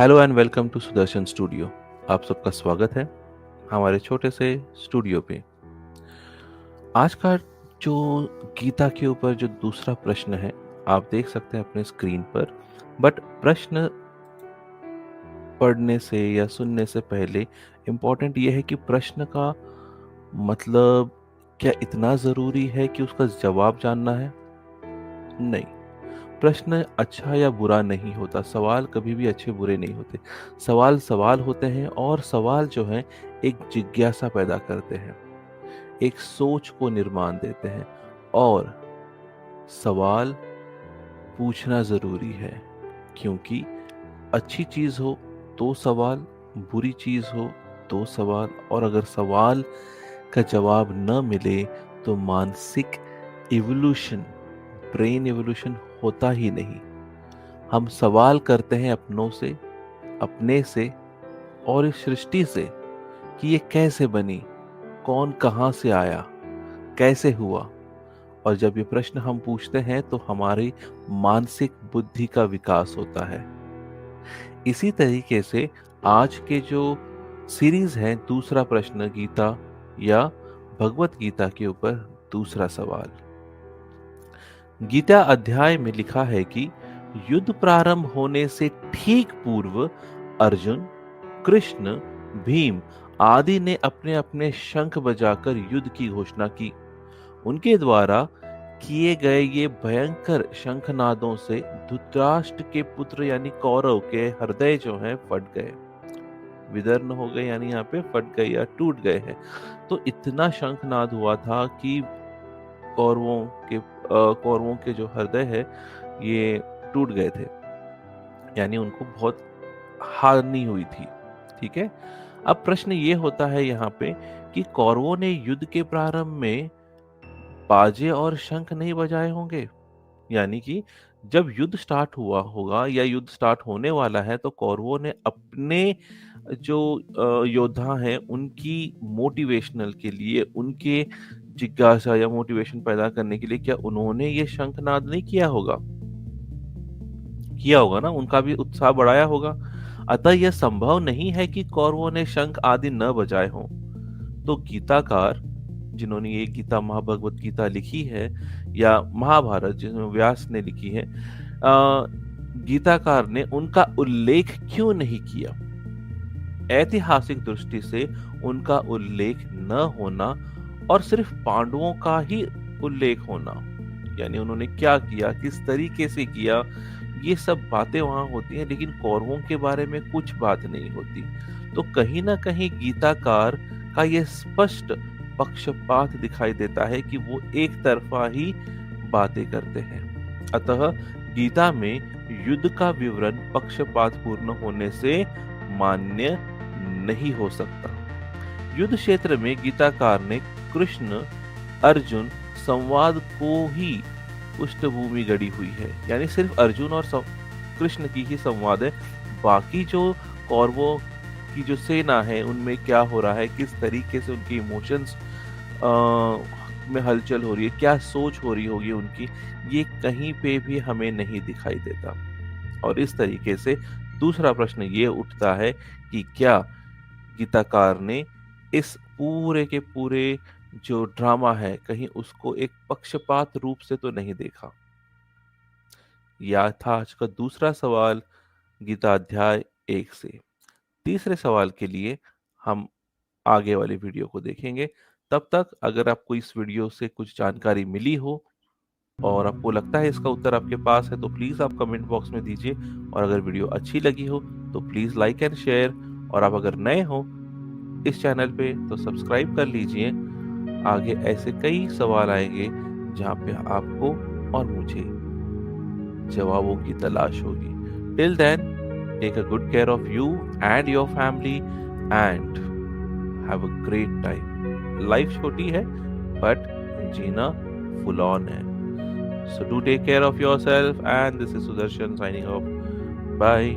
Hello and welcome to Sudarshan studio. आप सबका स्वागत है हमारे छोटे से स्टूडियो पे। आज का जो गीता के ऊपर जो दूसरा प्रश्न है, आप देख सकते हैं अपने स्क्रीन पर। बट प्रश्न पढ़ने से या सुनने से पहले इम्पोर्टेंट ये है कि प्रश्न का मतलब क्या इतना ज़रूरी है कि उसका जवाब जानना है? नहीं। प्रश्न अच्छा या बुरा नहीं होता, सवाल कभी भी अच्छे बुरे नहीं होते। सवाल सवाल होते हैं और सवाल जो है एक जिज्ञासा पैदा करते हैं, एक सोच को निर्माण देते हैं। और सवाल पूछना ज़रूरी है, क्योंकि अच्छी चीज़ हो तो सवाल, बुरी चीज़ हो तो सवाल, और अगर सवाल का जवाब न मिले तो मानसिक इवोल्यूशन, ब्रेन इवोल्यूशन होता ही नहीं। हम सवाल करते हैं अपनों से, अपने से और इस सृष्टि से कि ये कैसे बनी, कौन कहाँ से आया, कैसे हुआ। और जब ये प्रश्न हम पूछते हैं तो हमारी मानसिक बुद्धि का विकास होता है। इसी तरीके से आज के जो सीरीज है, दूसरा प्रश्न गीता या भगवत गीता के ऊपर दूसरा सवाल। गीता अध्याय में लिखा है कि युद्ध प्रारंभ होने से ठीक पूर्व अर्जुन, कृष्ण, भीम आदि ने अपने अपने शंख बजाकर युद्ध की घोषणा की। उनके द्वारा किए गए ये भयंकर शंखनादों से धृतराष्ट्र के पुत्र यानी कौरव के हृदय जो हैं फट गए, विदर्न हो गए, यानी यहाँ पे फट गए या टूट गए हैं। तो इतना शंखनाद हुआ था कि कौरवों कौरवों के जो हृदय है ये टूट गए थे, यानी उनको बहुत हानि हुई थी। ठीक है। अब प्रश्न ये होता है यहाँ पे कि कौरवों ने युद्ध के प्रारंभ में बाजे और शंख नहीं बजाए होंगे? यानी कि जब युद्ध स्टार्ट हुआ होगा या युद्ध स्टार्ट होने वाला है तो कौरवों ने अपने जो योद्धा हैं उनकी मोटिवेशनल के लिए, उनके जिज्ञासा या मोटिवेशन पैदा करने के लिए क्या उन्होंने ये शंखनाद नहीं किया होगा? किया होगा ना, उनका भी उत्साह बढ़ाया होगा। अतः यह संभव नहीं है कि कौरवों ने शंख आदि न बजाए हों। तो गीताकार, जिन्होंने ये गीता महाभगवत गीता लिखी है, या महाभारत जिसमें व्यास ने लिखी है, गीताकार ने उनका उल्लेख क्यों नहीं किया? ऐतिहासिक दृष्टि से उनका उल्लेख न होना और सिर्फ पांडवों का ही उल्लेख होना, यानी उन्होंने क्या किया, किस तरीके से किया, ये सब बातें वहां होती हैं, लेकिन कौरवों के बारे में कुछ बात नहीं होती। तो कहीं ना कहीं गीताकार का ये स्पष्ट पक्षपात दिखाई देता है कि वो एक तरफा ही बातें करते हैं। अतः गीता में युद्ध का विवरण पक्षपात पूर्ण होने से मान्य नहीं हो सकता। युद्ध क्षेत्र में गीताकार ने कृष्ण अर्जुन संवाद को ही पृष्ठभूमि गढ़ी हुई है, यानी सिर्फ अर्जुन और कृष्ण की ही संवाद है। बाकी जो कौरवों की जो सेना है उनमें क्या हो रहा है, किस तरीके से उनकी इमोशंस में हलचल हो रही है, क्या सोच हो रही होगी उनकी, ये कहीं पे भी हमें नहीं दिखाई देता। और इस तरीके से दूसरा प्रश्न ये उठता है कि क्या गीताकार ने इस पूरे के पूरे जो ड्रामा है कहीं उसको एक पक्षपात रूप से तो नहीं देखा? यह था आज का दूसरा सवाल गीता अध्याय 1 से। तीसरे सवाल के लिए हम आगे वाली वीडियो को देखेंगे। तब तक अगर आपको इस वीडियो से कुछ जानकारी मिली हो और आपको लगता है इसका उत्तर आपके पास है तो प्लीज आप कमेंट बॉक्स में दीजिए। और अगर वीडियो अच्छी लगी हो तो प्लीज लाइक एंड शेयर। और आप अगर नए हो इस चैनल पे तो सब्सक्राइब कर लीजिए। आगे ऐसे कई सवाल आएंगे जहाँ पे आपको और मुझे जवाबों की तलाश होगी। Till then, take a good care of you and your family and have a great time. Life छोटी है बट जीना फुल ऑन है। So do take care of yourself, and this is Sudarshan signing off. Bye.